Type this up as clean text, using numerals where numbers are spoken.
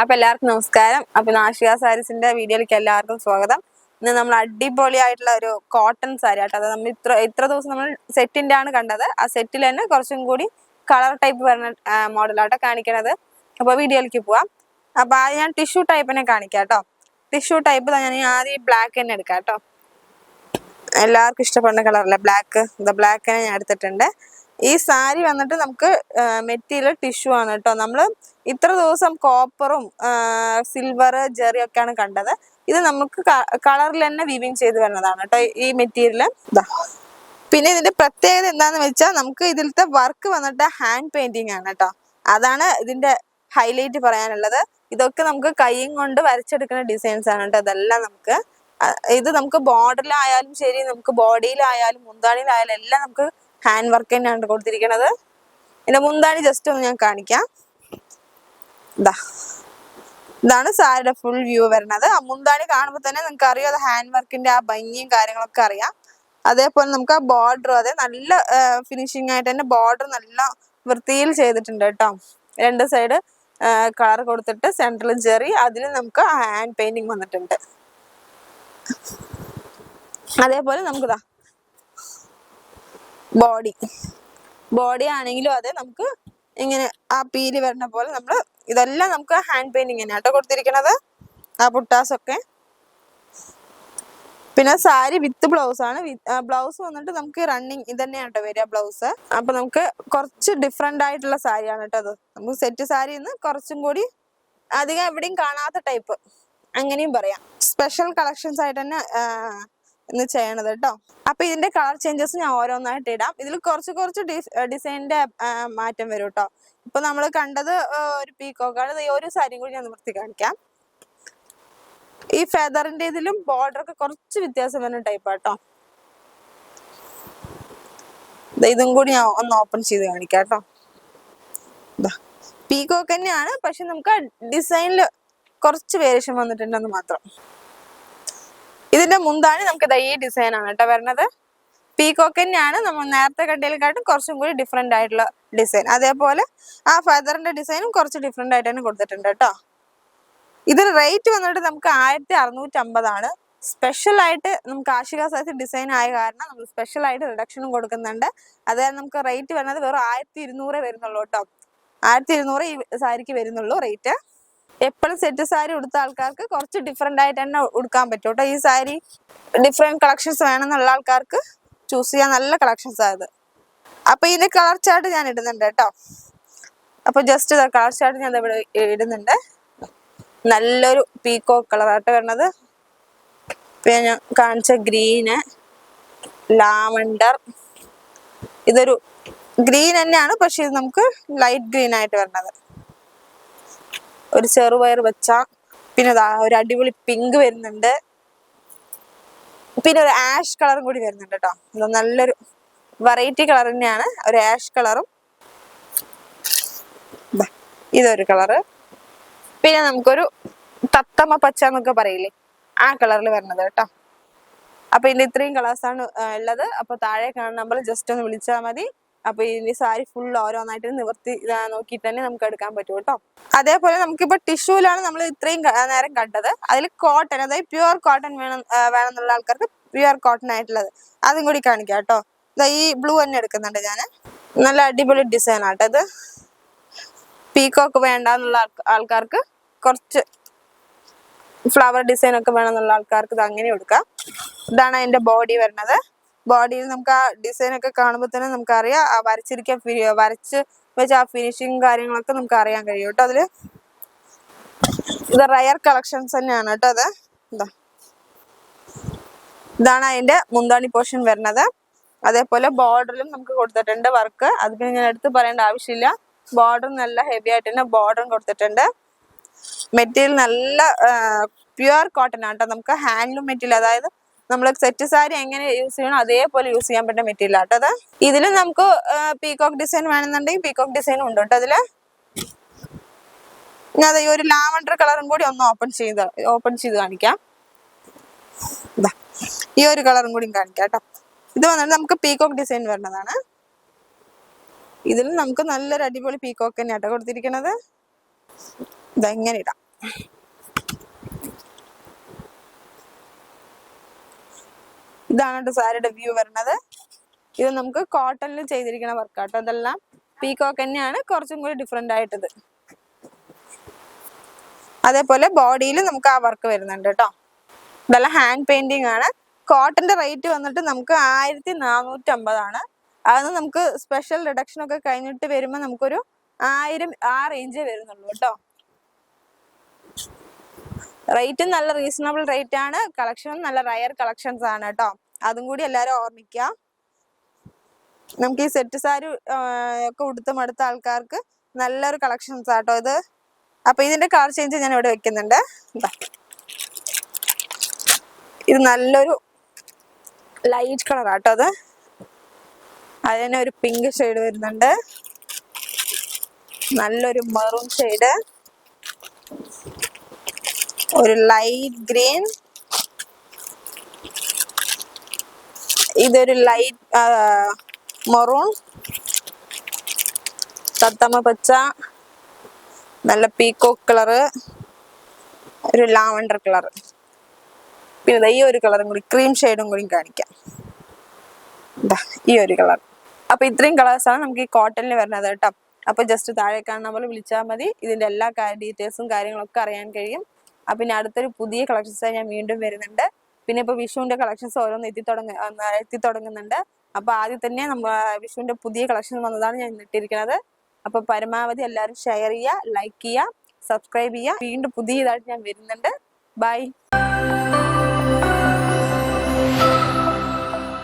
അപ്പൊ എല്ലാവർക്കും നമസ്കാരം. അപ്പൊ നാഷിക സാരീസിന്റെ വീഡിയോയിലേക്ക് എല്ലാവർക്കും സ്വാഗതം. ഇന്ന് നമ്മൾ അടിപൊളിയായിട്ടുള്ള ഒരു കോട്ടൺ സാരി ആട്ടോ. അത് നമ്മൾ ഇത്ര ദിവസം നമ്മൾ സെറ്റിന്റെ ആണ് കണ്ടത്. ആ സെറ്റിൽ തന്നെ കുറച്ചും കൂടി കളർ ടൈപ്പ് വരുന്ന മോഡലാട്ടോ കാണിക്കണത്. അപ്പൊ വീഡിയോയിലേക്ക് പോവാം. അപ്പൊ ആദ്യം ഞാൻ ടിഷ്യൂ ടൈപ്പിനെ കാണിക്കാം കേട്ടോ. ടിഷ്യൂ ടൈപ്പ് ഞാൻ ആദ്യം ബ്ലാക്ക് തന്നെ എടുക്കാം കേട്ടോ. എല്ലാവർക്കും ഇഷ്ടപ്പെടുന്ന കളറല്ലേ ബ്ലാക്ക്. ബ്ലാക്കിനെ ഞാൻ എടുത്തിട്ടുണ്ട്. ഈ സാരി വന്നിട്ട് നമുക്ക് മെറ്റീരിയൽ ടിഷ്യൂ ആണ് കേട്ടോ. നമ്മള് ഇത്ര ദിവസം കോപ്പറും സിൽവർ ജെറി ഒക്കെയാണ് കണ്ടത്. ഇത് നമുക്ക് കളറിൽ തന്നെ വീവിങ് ചെയ്ത് വരുന്നതാണ് കേട്ടോ ഈ മെറ്റീരിയൽ. പിന്നെ ഇതിന്റെ പ്രത്യേകത എന്താന്ന് വെച്ചാൽ നമുക്ക് ഇതിലത്തെ വർക്ക് വന്നിട്ട് ഹാൻഡ് പെയിന്റിങ് ആണ് കേട്ടോ. അതാണ് ഇതിന്റെ ഹൈലൈറ്റ് പറയാനുള്ളത്. ഇതൊക്കെ നമുക്ക് കൈയും കൊണ്ട് വരച്ചെടുക്കുന്ന ഡിസൈൻസ് ആണ് കേട്ടോ. ഇതെല്ലാം നമുക്ക് ബോർഡറിലായാലും ശരി, നമുക്ക് ബോഡിയിലായാലും മുന്താണിയിലായാലും എല്ലാം നമുക്ക് ഹാൻഡ് വർക്ക് തന്നെയാണ് കൊടുത്തിരിക്കുന്നത്. ഇതിന്റെ മുന്താണി ജസ്റ്റ് ഒന്ന് ഞാൻ കാണിക്കാം. ഇതാണ് സാരിയുടെ ഫുൾ വ്യൂ വരുന്നത്. ആ മുന്താണി കാണുമ്പോൾ തന്നെ നിങ്ങൾക്ക് അറിയാം അത് ഹാൻഡ് വർക്കിന്റെ ആ ഭംഗിയും കാര്യങ്ങളൊക്കെ അറിയാം. അതേപോലെ നമുക്ക് ആ ബോർഡറും അതെ നല്ല ഫിനിഷിംഗ് ആയിട്ട് തന്നെ ബോർഡർ നല്ല വൃത്തിയിൽ ചെയ്തിട്ടുണ്ട് കേട്ടോ. രണ്ട് സൈഡ് കളർ കൊടുത്തിട്ട് സെൻട്രൽ ജെറി, അതിൽ നമുക്ക് ഹാൻഡ് പെയിന്റിങ് വന്നിട്ടുണ്ട്. അതേപോലെ നമുക്ക് ബോഡി ആണെങ്കിലും അതെ നമുക്ക് ഇങ്ങനെ ആ പീല് വരുന്ന പോലെ നമ്മൾ ഇതെല്ലാം നമുക്ക് ഹാൻഡ് പെയിന്റിങ് തന്നെയാട്ടോ കൊടുത്തിരിക്കുന്നത്. ആ പുട്ടാസൊക്കെ. പിന്നെ സാരി വിത്ത് ബ്ലൗസ് ആണ്. ബ്ലൗസ് വന്നിട്ട് നമുക്ക് റണ്ണിങ് ഇത് തന്നെയാണ് കേട്ടോ വരിക ബ്ലൗസ്. അപ്പൊ നമുക്ക് കുറച്ച് ഡിഫറെന്റ് ആയിട്ടുള്ള സാരിയാണ് കേട്ടോ അത്. നമുക്ക് സെറ്റ് സാരിന്ന് കുറച്ചും കൂടി അധികം എവിടെയും കാണാത്ത ടൈപ്പ് അങ്ങനെയും പറയാം. സ്പെഷ്യൽ കളക്ഷൻസ് ആയിട്ട് തന്നെ ഇന്ന് ചെയ്യണത് കേട്ടോ. അപ്പൊ ഇതിന്റെ കളർ ചേഞ്ചസ് ഞാൻ ഓരോന്നായിട്ട് ഇടാം. ഇതിൽ കുറച്ച് ഡിസൈനിന്റെ മാറ്റം വരും കേട്ടോ. ഇപ്പൊ നമ്മൾ കണ്ടത് ഒരു പീക്കോക്കാണ്. ഈ ഒരു സാരിയും കൂടി ഞാൻ നിവർത്തി കാണിക്കാം. ഈ ഫെദറിന്റെ ഇതിലും ബോർഡർ ഒക്കെ കുറച്ച് വ്യത്യാസം വരുന്ന ടൈപ്പ് കേട്ടോ. ഇതും കൂടി ഞാൻ ഒന്ന് ഓപ്പൺ ചെയ്ത് കാണിക്കാം കേട്ടോ. പീക്കോക്ക് തന്നെയാണ്, പക്ഷെ നമുക്ക് ഡിസൈനിൽ കുറച്ച് വേരിയേഷൻ വന്നിട്ടുണ്ടെന്ന് മാത്രം. ഇതിന്റെ മുന്താണി നമുക്ക് ഈ ഡിസൈൻ ആണ് കേട്ടോ വരുന്നത്. പീക്കോക്ക് തന്നെയാണ്, നമ്മൾ നേരത്തെ കണ്ടതിനെക്കാട്ടും കുറച്ചും കൂടി ഡിഫറെന്റ് ആയിട്ടുള്ള ഡിസൈൻ. അതേപോലെ ആ ഫെദറിന്റെ ഡിസൈനും കുറച്ച് ഡിഫറെന്റ് ആയിട്ട് തന്നെ കൊടുത്തിട്ടുണ്ട് കേട്ടോ. ഇതിന് റേറ്റ് വന്നിട്ട് നമുക്ക് 1650 സ്പെഷ്യൽ ആയിട്ട് നമുക്ക് ആഷിക സാരി ഡിസൈൻ ആയ കാരണം നമ്മൾ സ്പെഷ്യൽ ആയിട്ട് റിഡക്ഷനും കൊടുക്കുന്നുണ്ട്. അതായത് നമുക്ക് റേറ്റ് വരുന്നത് വെറും 1200 വരുന്നുള്ളൂ കേട്ടോ. 1200 ഈ സാരിക്ക് വരുന്നുള്ളൂ റേറ്റ്. എപ്പോഴും സെറ്റ് സാരി ഉടുത്ത ആൾക്കാർക്ക് കുറച്ച് ഡിഫറെന്റ് ആയിട്ട് തന്നെ ഉടുക്കാൻ പറ്റും കേട്ടോ. ഈ സാരി ഡിഫറെന്റ് കളക്ഷൻസ് വേണമെന്നുള്ള ആൾക്കാർക്ക് ചൂസ് ചെയ്യാൻ നല്ല കളക്ഷൻസ് ആയത്. അപ്പൊ ഇതിന്റെ കളർ ചാർട്ട് ഞാൻ ഇടുന്നുണ്ട് കേട്ടോ. അപ്പൊ ജസ്റ്റ് കളർ ചാർട്ട് ഞാൻ ഇവിടെ ഇടുന്നുണ്ട്. നല്ലൊരു പീക്കോക്ക് കളറായിട്ട് വരുന്നത്. പിന്നെ ഞാൻ കാണിച്ച ഗ്രീന്, ലാവണ്ടർ, ഇതൊരു ഗ്രീൻ തന്നെയാണ്, പക്ഷെ ഇത് നമുക്ക് ലൈറ്റ് ഗ്രീൻ ആയിട്ട് വരുന്നത്. ഒരു ചെറുപയർ വെച്ച, പിന്നെ ഒരു അടിപൊളി പിങ്ക് വരുന്നുണ്ട്. പിന്നെ ഒരു ആഷ് കളറും കൂടി വരുന്നുണ്ട് കേട്ടോ. നല്ലൊരു വെറൈറ്റി കളർ തന്നെയാണ്. ഒരു ആഷ് കളറും, ഇതൊരു കളറ്. പിന്നെ നമുക്കൊരു തത്തമ്മ പച്ച എന്നൊക്കെ പറയില്ലേ, ആ കളറിൽ വരുന്നത് കേട്ടോ. അപ്പൊ ഇതിന്റെ ഇത്രയും കളേഴ്സാണ് ഉള്ളത്. അപ്പൊ താഴെ കാണുന്ന നമ്പർ ജസ്റ്റ് ഒന്ന് വിളിച്ചാൽ മതി. അപ്പൊ ഇതിന്റെ സാരി ഫുൾ ഓരോന്നായിട്ട് നിവർത്തി നോക്കിയിട്ട് തന്നെ നമുക്ക് എടുക്കാൻ പറ്റും കേട്ടോ. അതേപോലെ നമുക്കിപ്പോ ടിഷ്യൂലാണ് നമ്മൾ ഇത്രയും നേരം കണ്ടത്. അതിൽ കോട്ടൺ, അതായത് പ്യുവർ കോട്ടൺ വേണമെന്നുള്ള ആൾക്കാർക്ക് പ്യുവർ കോട്ടൺ ആയിട്ടുള്ളത് അതും കൂടി കാണിക്കാം കേട്ടോ. ഈ ബ്ലൂ തന്നെ എടുക്കുന്നുണ്ട് ഞാൻ. നല്ല അടിപൊളി ഡിസൈൻ ആട്ടോ ഇത്. പീക്കോക്ക് വേണ്ടെന്നുള്ള ആൾക്കാർക്ക് കുറച്ച് ഫ്ലവർ ഡിസൈൻ ഒക്കെ വേണമെന്നുള്ള ആൾക്കാർക്ക് ഇത് അങ്ങനെ എടുക്കാം. ഇതാണ് അതിന്റെ ബോഡി വരുന്നത്. ബോഡിയിൽ നമുക്ക് ആ ഡിസൈൻ ഒക്കെ കാണുമ്പോൾ തന്നെ നമുക്കറിയാം ആ വരച്ച് വെച്ച ആ ഫിനിഷിങ് കാര്യങ്ങളൊക്കെ നമുക്ക് അറിയാൻ കഴിയും കേട്ടോ. അതില് ഇത് റയർ കളക്ഷൻസ് തന്നെയാണ് കേട്ടോ. അത് ഇതാണ് അതിന്റെ മുന്താണി പോർഷൻ വരുന്നത്. അതേപോലെ ബോർഡറിലും നമുക്ക് കൊടുത്തിട്ടുണ്ട് വർക്ക്. അത് പിന്നെ ഞാൻ എടുത്ത് പറയേണ്ട ആവശ്യമില്ല. ബോർഡർ നല്ല ഹെവി ആയിട്ട് തന്നെ ബോർഡറും കൊടുത്തിട്ടുണ്ട്. മെറ്റീരിയൽ നല്ല പ്യുവർ കോട്ടൺ ആണ് കേട്ടോ. നമുക്ക് ഹാൻഡ്ലൂം മെറ്റീരിയൽ, അതായത് നമ്മൾ സെറ്റ് സാരി എങ്ങനെ യൂസ് ചെയ്യണം അതേപോലെ യൂസ് ചെയ്യാൻ പറ്റുന്ന മെറ്റീരിയൽ ആട്ടോ അത്. ഇതിൽ നമുക്ക് പീകോക്ക് ഡിസൈൻ വേണമെന്നുണ്ടെങ്കിൽ പീകോക്ക് ഡിസൈനും ഉണ്ട് കേട്ടോ അതില്. ഞാൻ ഈ ഒരു ലാവണ്ടർ കളറും കൂടി ഒന്ന് ഓപ്പൺ ചെയ്ത് കാണിക്കാം. ഈ ഒരു കളറും കൂടി കാണിക്കാം കേട്ടോ. ഇത് വന്നിട്ട് നമുക്ക് പീകോക്ക് ഡിസൈൻ വരുന്നതാണ്. ഇതിൽ നമുക്ക് നല്ലൊരു അടിപൊളി പീകോക്ക് തന്നെയാട്ടോ കൊടുത്തിരിക്കുന്നത്. ഇതെങ്ങനെ ഇടാം. ഇതാണ് സാരിയുടെ വ്യൂ വരുന്നത്. ഇത് നമുക്ക് കോട്ടണിൽ ചെയ്തിരിക്കുന്ന വർക്കാട്ടോ. ഇതെല്ലാം പീകോക്ക് തന്നെയാണ്, കുറച്ചും കൂടി ഡിഫറെന്റ് ആയിട്ടത്. അതേപോലെ ബോഡിയിൽ നമുക്ക് ആ വർക്ക് വരുന്നുണ്ട് കേട്ടോ. ഇതെല്ലാം ഹാൻഡ് പെയിന്റിങ് ആണ്. കോട്ടന്റെ റേറ്റ് വന്നിട്ട് നമുക്ക് 1450 അത് നമുക്ക് സ്പെഷ്യൽ റിഡക്ഷൻ ഒക്കെ കഴിഞ്ഞിട്ട് വരുമ്പോൾ നമുക്കൊരു 1000 ആ റേഞ്ചേ വരുന്നുള്ളൂ കേട്ടോ. റേറ്റും നല്ല റീസണബിൾ റേറ്റ് ആണ്. കളക്ഷനും നല്ല റയർ കളക്ഷൻസ് ആണ് കേട്ടോ. അതും കൂടി എല്ലാവരും ഓർമ്മിക്കുക. നമുക്ക് ഈ സെറ്റ് സാരി ഒക്കെ ഉടുത്ത് മടുത്ത ആൾക്കാർക്ക് നല്ലൊരു കളക്ഷൻസ് ആട്ടോ ഇത്. അപ്പൊ ഇതിന്റെ കളർ ചേഞ്ച് ഞാൻ ഇവിടെ വെക്കുന്നുണ്ട്. ഇത് നല്ലൊരു ലൈറ്റ് കളർ ആട്ടോ. അത് അതിന് ഒരു പിങ്ക് ഷെയ്ഡ് വരുന്നുണ്ട്, നല്ലൊരു മെറൂൺ ഷെയ്ഡ്, ഒരു ലൈറ്റ് ഗ്രീൻ, ഇതൊരു ലൈറ്റ് മെറൂൺ, തത്തമ്മ പച്ച, നല്ല പീകോക്ക് കളറ്, ഒരു ലാവൻഡർ കളർ, പിന്നെ ഈ ഒരു കളറും കൂടി ക്രീം ഷെയ്ഡും കൂടി കാണിക്കാം. ഈ ഒരു കളർ. അപ്പൊ ഇത്രയും കളേഴ്സാണ് നമുക്ക് ഈ കോട്ടണിൽ വരുന്നത് കേട്ടോ. അപ്പൊ ജസ്റ്റ് താഴെ കാണുന്ന പോലെ വിളിച്ചാൽ മതി. ഇതിന്റെ എല്ലാ ഡീറ്റെയിൽസും കാര്യങ്ങളൊക്കെ അറിയാൻ കഴിയും. അപ്പൊ ഇനി അടുത്തൊരു പുതിയ കളക്ഷൻസ് ഞാൻ വീണ്ടും വരുന്നുണ്ട്. പിന്നെ ഇപ്പൊ വിഷുവിന്റെ കളക്ഷൻസ് ഓരോന്ന് എത്തിത്തുടങ്ങുന്നുണ്ട്. അപ്പൊ ആദ്യം തന്നെ നമ്മൾ വിഷുവിന്റെ പുതിയ കളക്ഷൻ വന്നതാണ് ഞാൻ ഇട്ടിരിക്കുന്നത്. അപ്പൊ പരമാവധി എല്ലാവരും ഷെയർ ചെയ്യുക, ലൈക്ക് ചെയ്യുക, സബ്സ്ക്രൈബ് ചെയ്യുക. വീണ്ടും പുതിയതായിട്ട് ഞാൻ വരുന്നുണ്ട്. ബൈ.